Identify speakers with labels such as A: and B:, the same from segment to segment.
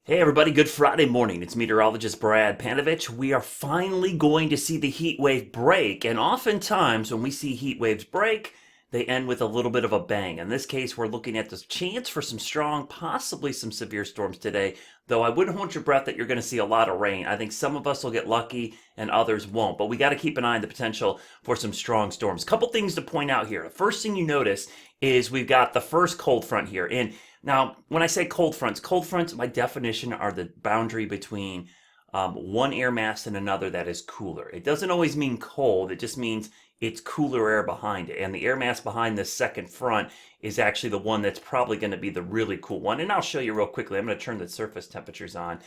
A: Hey everybody, good Friday morning. It's meteorologist Brad Panovich. We are finally going to see the heat wave break, and oftentimes when we see heat waves break, they end with a little bit of a bang. In this case, we're looking at the chance for some strong, possibly some severe storms today, though I wouldn't hold your breath that you're going to see a lot of rain. I think some of us will get lucky and others won't, but we got to keep an eye on the potential for some strong storms. Couple things to point out here. The first thing you notice is we've got the first cold front here, and now, when I say cold fronts by definition are the boundary between one air mass and another that is cooler. It doesn't always mean cold, it just means it's cooler air behind it. And the air mass behind this second front is actually the one that's probably going to be the really cool one. And I'll show you real quickly. I'm going to turn the surface temperatures on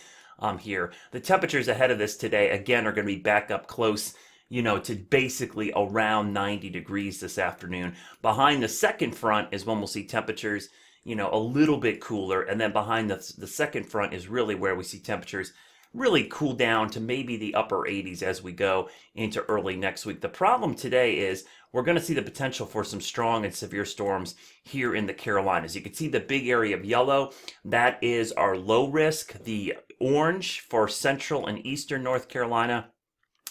A: here. The temperatures ahead of this today, again, are going to be back up close to basically around 90 degrees this afternoon. Behind the second front is when we'll see temperatures a little bit cooler. And then behind the second front is really where we see temperatures really cool down to maybe the upper 80s as we go into early next week. The problem today is we're going to see the potential for some strong and severe storms here in the Carolinas. You can see the big area of yellow. That is our low risk. The orange for central and eastern North Carolina,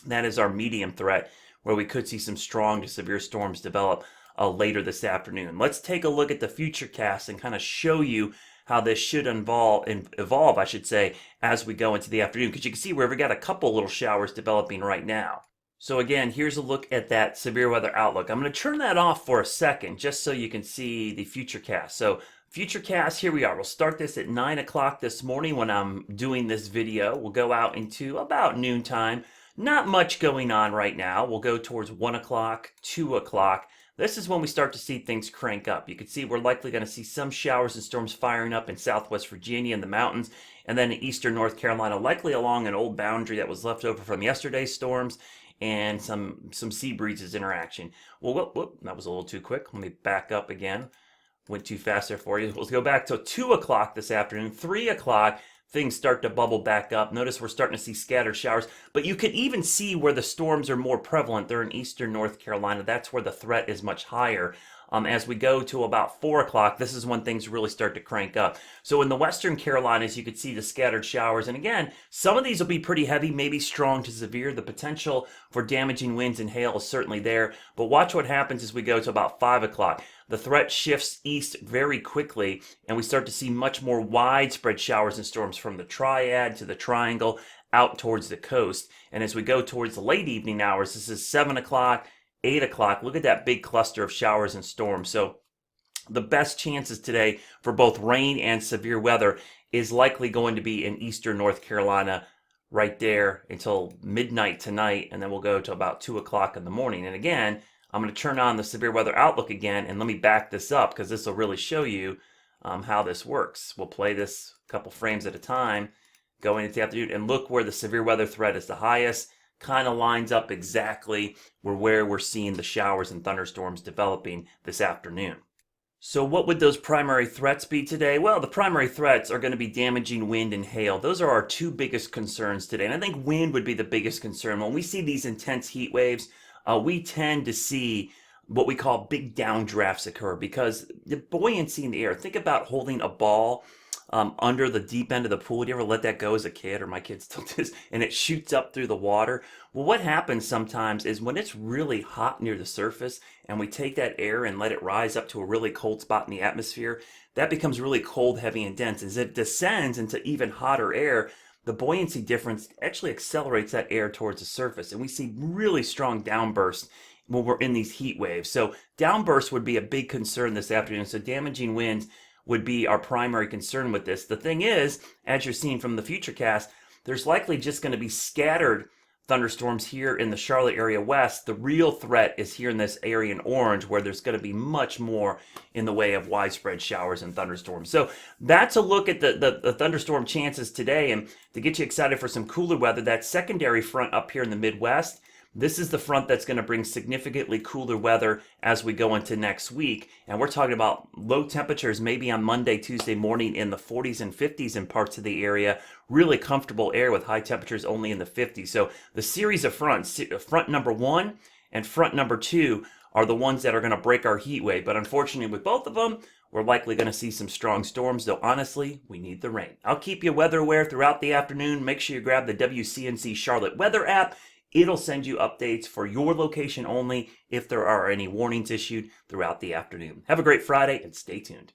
A: that is our medium threat, where we could see some strong to severe storms develop later this afternoon. Let's take a look at the future cast and kind of show you how this should evolve, I should say, as we go into the afternoon, because you can see we've got a couple little showers developing right now. So again, here's a look at that severe weather outlook. I'm going to turn that off for a second just so you can see the future cast. So future cast, here we are. We'll start this at 9 o'clock this morning when I'm doing this video. We'll go out into about noontime. Not much going on right now. We'll go towards 1 o'clock, 2 o'clock. This is when we start to see things crank up. You can see we're likely going to see some showers and storms firing up in southwest Virginia and the mountains, and then in eastern North Carolina, likely along an old boundary that was left over from yesterday's storms, and some sea breezes interaction. Well, whoop, that was a little too quick. Let me back up again. Went too fast there for you. Let's go back to 2 o'clock this afternoon, 3 o'clock. Things start to bubble back up. Notice we're starting to see scattered showers, but you can even see where the storms are more prevalent. They're in eastern North Carolina. That's where the threat is much higher. As we go to about 4 o'clock, this is when things really start to crank up. So in the western Carolinas, you could see the scattered showers. And again, some of these will be pretty heavy, maybe strong to severe. The potential for damaging winds and hail is certainly there. But watch what happens as we go to about 5 o'clock. The threat shifts east very quickly, and we start to see much more widespread showers and storms from the triad to the triangle out towards the coast. And as we go towards the late evening hours, this is 7 o'clock, 8 o'clock. Look at that big cluster of showers and storms. So the best chances today for both rain and severe weather is likely going to be in eastern North Carolina right there until midnight tonight, and then we'll go to about 2 o'clock in the morning. And again, I'm going to turn on the severe weather outlook again, and let me back this up because this will really show you how this works. We'll play this a couple frames at a time going into the afternoon, and look where the severe weather threat is the highest. Kind of lines up exactly where we're seeing the showers and thunderstorms developing this afternoon. So what would those primary threats be today? Well, the primary threats are going to be damaging wind and hail. Those are our two biggest concerns today. And I think wind would be the biggest concern. When we see these intense heat waves, we tend to see what we call big downdrafts occur because the buoyancy in the air. Think about holding a ball under the deep end of the pool. Do you ever let that go as a kid, or my kids still do, and it shoots up through the water? Well, what happens sometimes is when it's really hot near the surface and we take that air and let it rise up to a really cold spot in the atmosphere, that becomes really cold, heavy, and dense. As it descends into even hotter air, the buoyancy difference actually accelerates that air towards the surface, and we see really strong downbursts when we're in these heat waves. So downbursts would be a big concern this afternoon. So damaging winds would be our primary concern with this. The thing is, as you're seeing from the future cast, there's likely just going to be scattered thunderstorms here in the Charlotte area west. The real threat is here in this area in orange, where there's going to be much more in the way of widespread showers and thunderstorms. So that's a look at the thunderstorm chances today. And to get you excited for some cooler weather, that secondary front up here in the Midwest, this is the front that's going to bring significantly cooler weather as we go into next week. And we're talking about low temperatures maybe on Monday, Tuesday morning in the 40s and 50s in parts of the area. Really comfortable air with high temperatures only in the 50s. So the series of fronts, front number 1 and front number 2, are the ones that are going to break our heat wave. But unfortunately with both of them, We're likely going to see some strong storms, though honestly, we need the rain. I'll keep you weather aware throughout the afternoon. Make sure you grab the WCNC Charlotte weather app. It'll send you updates for your location only if there are any warnings issued throughout the afternoon. Have a great Friday and stay tuned.